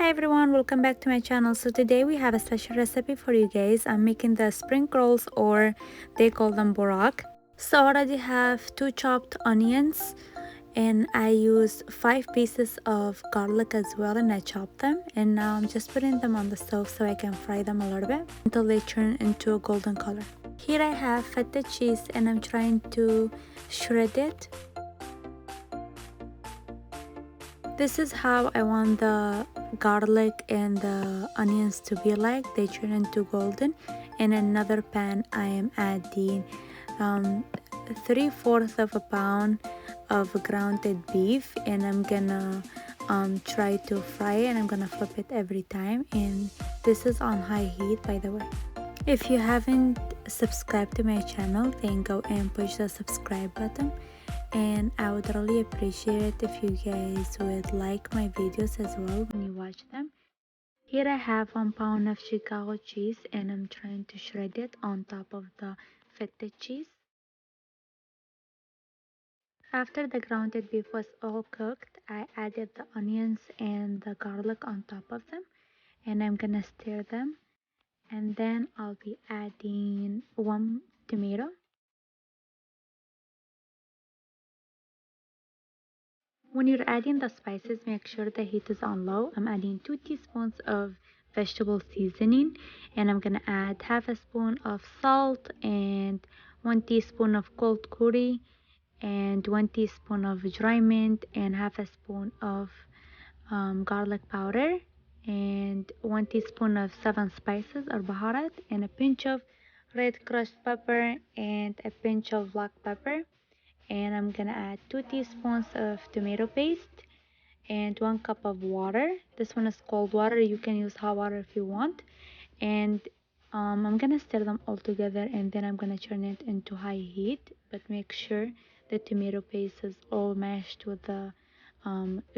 Hi everyone, welcome back to my channel. So today we have a special recipe for you guys. I'm making the spring rolls, or they call them bورك. So I already have 2 chopped onions, and I used 5 pieces of garlic as well, and I chopped them, and now I'm just putting them on the stove so I can fry them a little bit until they turn into a golden color. Here I have feta cheese, and I'm trying to shred it. This is how I want the garlic and the onions to be like. They turn into golden. In another pan I am adding 3/4 of a pound of grounded beef, and I'm gonna try to fry it, and I'm gonna flip it every time, and this is on high heat, by the way. If you haven't subscribed to my channel, then go and push the subscribe button, and I would really appreciate it if you guys would like my videos as well when you watch them. Here I have 1 pound of Chicago cheese, and I'm trying to shred it on top of the feta cheese. After the grounded beef was all cooked, I added the onions and the garlic on top of them, and I'm gonna stir them, and then I'll be adding 1 tomato. When you're adding the spices, make sure the heat is on low. I'm adding 2 teaspoons of vegetable seasoning, and I'm gonna add half a spoon of salt and 1 teaspoon of cold curry and 1 teaspoon of dry mint and half a spoon of garlic powder and 1 teaspoon of 7 spices or baharat, and a pinch of red crushed pepper and a pinch of black pepper. And I'm gonna add 2 teaspoons of tomato paste and 1 cup of water. This one is cold water. You can use hot water if you want. And I'm gonna stir them all together, and then I'm gonna turn it into high heat, but make sure the tomato paste is all mashed with the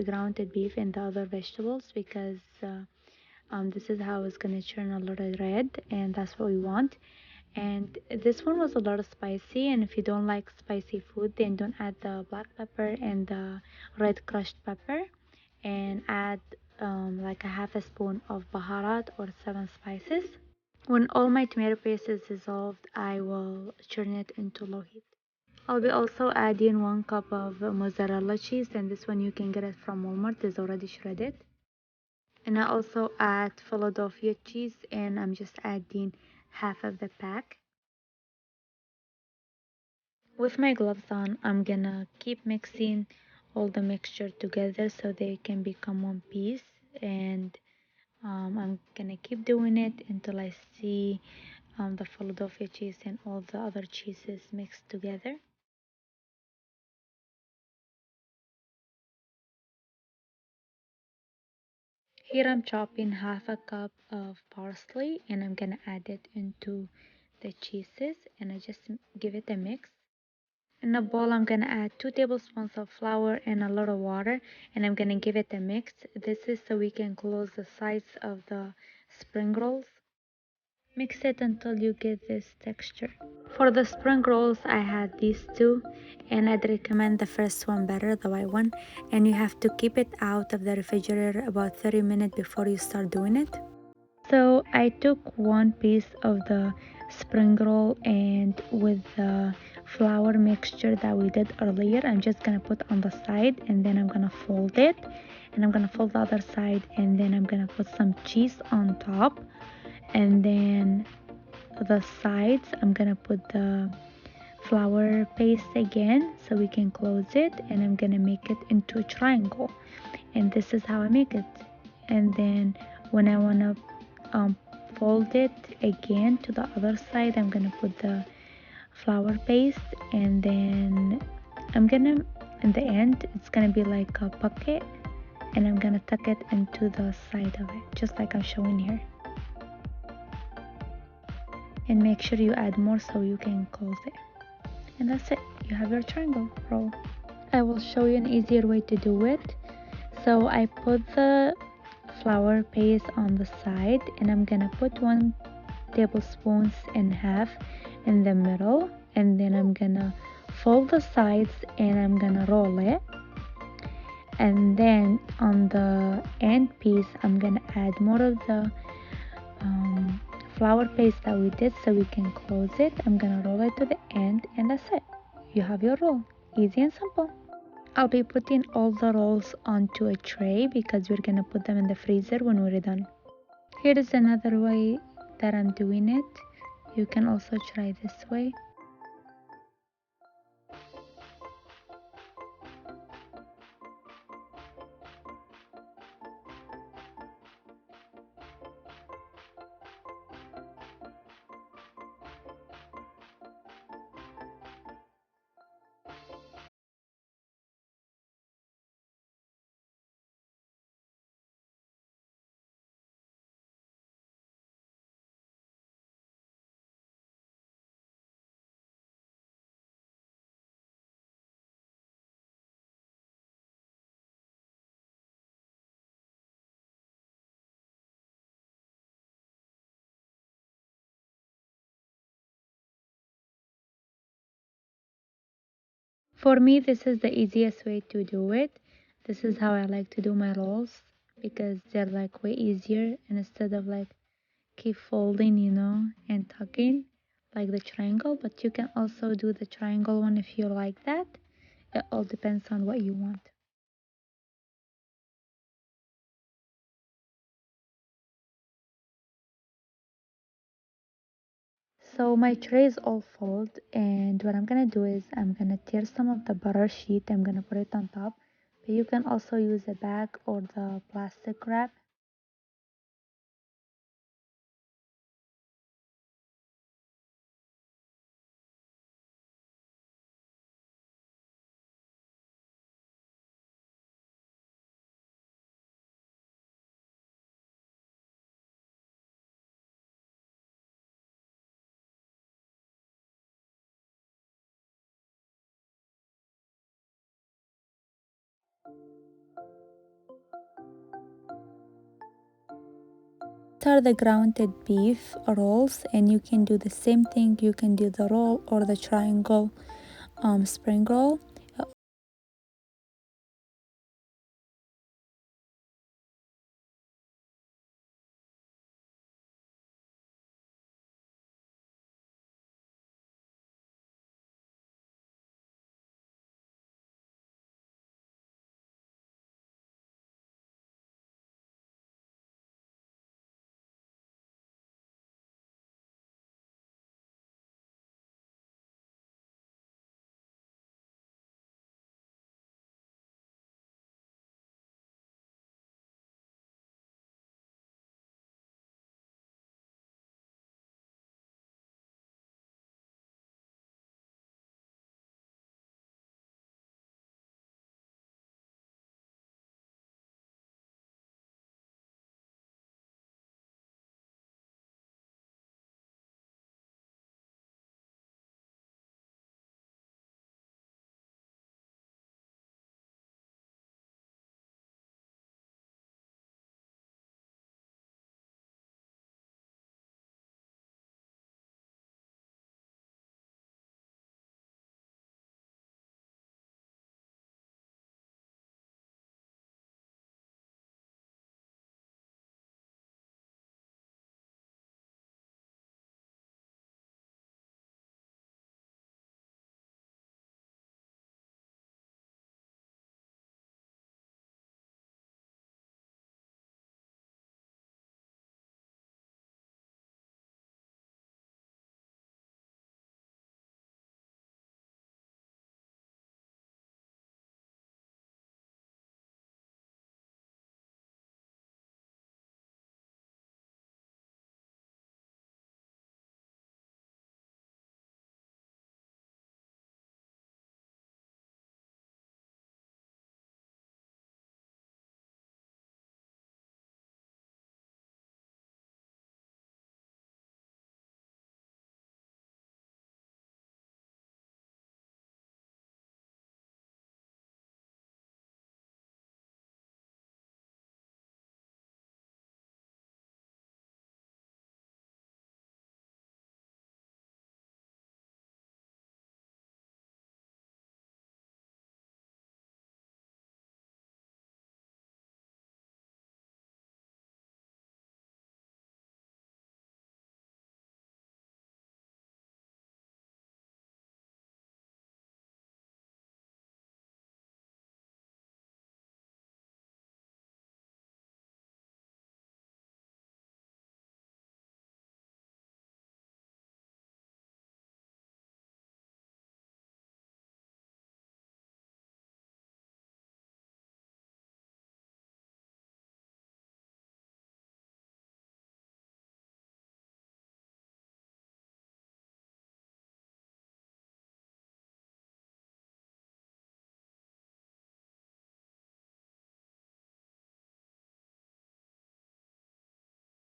grounded beef and the other vegetables, because this is how it's gonna turn a little red, and that's what we want. And this one was a lot of spicy, and if you don't like spicy food, then don't add the black pepper and the red crushed pepper, and add like a half a spoon of baharat or 7 spices. When all my tomato paste is dissolved, I will turn it into low heat. I'll be also adding 1 cup of mozzarella cheese, and this one you can get it from Walmart, it's already shredded. And I also add Philadelphia cheese, and I'm just adding half of the pack. With my gloves on, I'm gonna keep mixing all the mixture together so they can become one piece, and I'm gonna keep doing it until I see the Philadelphia cheese and all the other cheeses mixed together. Here I'm chopping half a cup of parsley, and I'm gonna add it into the cheeses, and I just give it a mix. In a bowl, I'm gonna add 2 tablespoons of flour and a little water, and I'm gonna give it a mix. This is so we can close the sides of the spring rolls. Mix it until you get this texture. For the spring rolls, I had these two, and I'd recommend the first one better, the white one, and you have to keep it out of the refrigerator about 30 minutes before you start doing it. So I took 1 piece of the spring roll, and with the flour mixture that we did earlier, I'm just gonna put on the side, and then I'm gonna fold it, and I'm gonna fold the other side, and then I'm gonna put some cheese on top, and then the sides I'm gonna put the flour paste again so we can close it, and I'm gonna make it into a triangle, and this is how I make it. And then when I wanna fold it again to the other side, I'm gonna put the flour paste, and then I'm gonna, in the end, it's gonna be like a pocket, and I'm gonna tuck it into the side of it, just like I'm showing here. And make sure you add more so you can close it. And that's it, you have your triangle roll. I will show you an easier way to do it. So I put the flour paste on the side, and I'm gonna put 1 tablespoon and half in the middle, and then I'm gonna fold the sides, and I'm gonna roll it, And then on the end piece I'm gonna add more of the flour paste that we did so we can close it. I'm gonna roll it to the end, and that's it. You have your roll. Easy and simple. I'll be putting all the rolls onto a tray because we're gonna put them in the freezer when we're done. Here is another way that I'm doing it. You can also try this way. For me, this is the easiest way to do it. This is how I like to do my rolls because they're like way easier, and instead of like keep folding, and tucking like the triangle. But you can also do the triangle one if you like that. It all depends on what you want. So my tray is all full, and what I'm gonna do is I'm gonna tear some of the butter sheet. I'm gonna put it on top, but you can also use a bag or the plastic wrap. These are the grounded beef rolls, and you can do the same thing. You can do the roll or the triangle spring roll.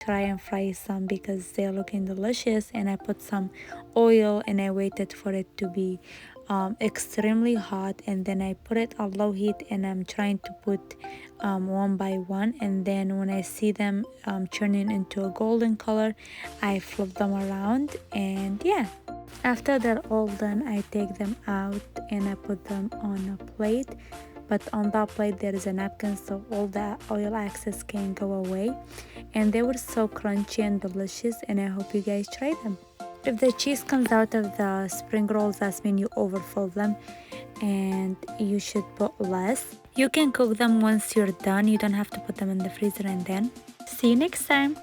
try and fry some because they're looking delicious. And I put some oil and I waited for it to be extremely hot, and then I put it on low heat and I'm trying to put one by one, and then when I see them turning into a golden color, I flip them around. And yeah, after they're all done, I take them out and I put them on a plate, but on that plate there is a napkin so all the oil excess can go away. And they were so crunchy and delicious, and I hope you guys try them. If the cheese comes out of the spring rolls, that means you overfill them and you should put less. You can cook them once you're done. You don't have to put them in the freezer. And then see you next time.